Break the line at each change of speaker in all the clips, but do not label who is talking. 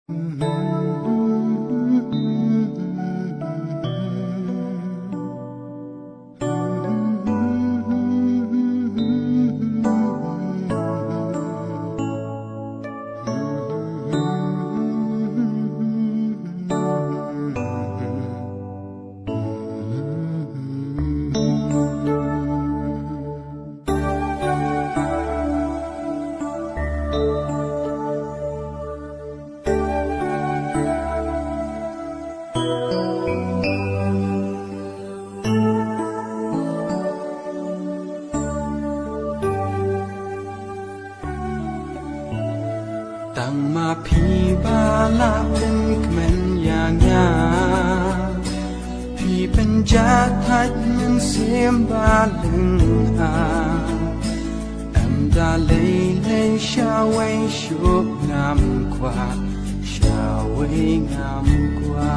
Tang mapibalaเป็นเหมือนอย่างยาพี่เป็นจัดทัดยังเสียมบาลึงอาดาเลยเลยชาไว้ชุบงามกว่าชาไว้งามกว่า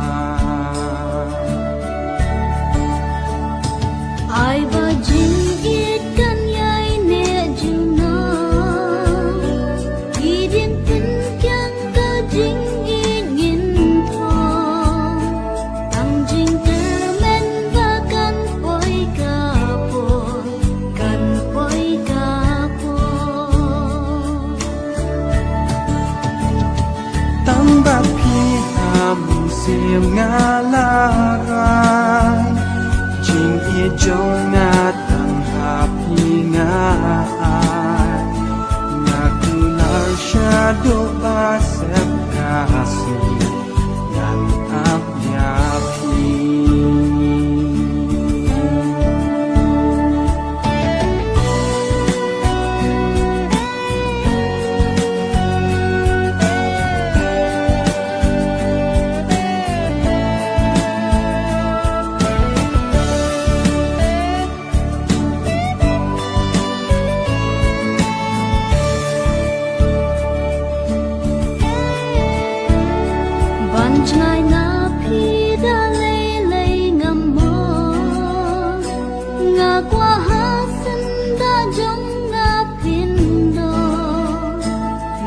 Ai ba jing it kan yai ne juna idin tin kyang ka jing it ngin tho tang jing ter men ba kan poi ka po kan poi ka po
Tang baพี่หามเสียมงาลาร้ายจงงาตั้งหาพี่งากูลาชาดูบาเสบกาสีงันอับยาพี่
Banjai na pida lay lay ngam mo nga kwa hasan da jong nga pindo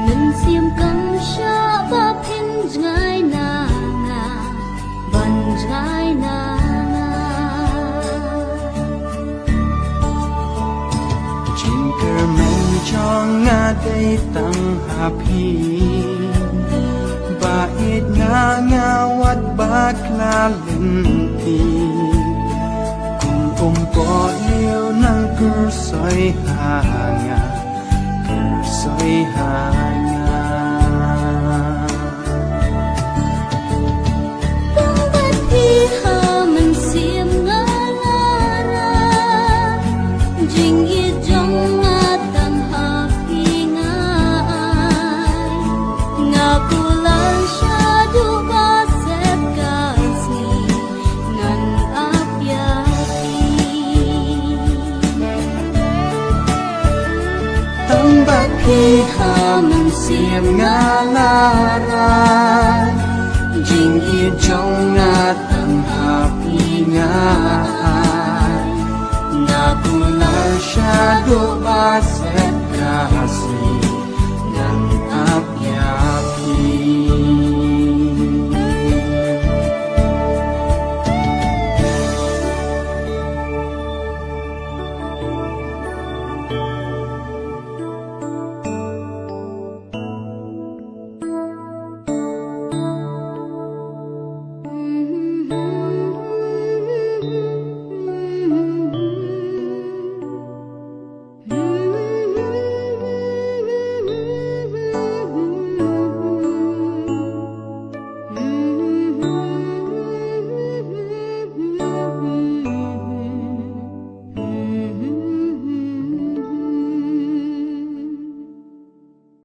nin sim kang sha ba pin ngai na nga banjai na
Jin ker men chong nga day tang haพี่ba it nga ngawat baklalin ti kung po liw ng kursoy hanga kursoy hanga
Tang bat pi ha man sim nga lara jing i jong nga tang ha pi nga ai nga kulan sha du ba sep ka si nan ap ya pi
Tang baพี่หามันเสียมงาลาร้ายจิงอีจงงาตั้งหาพี่งานากุลาชาดู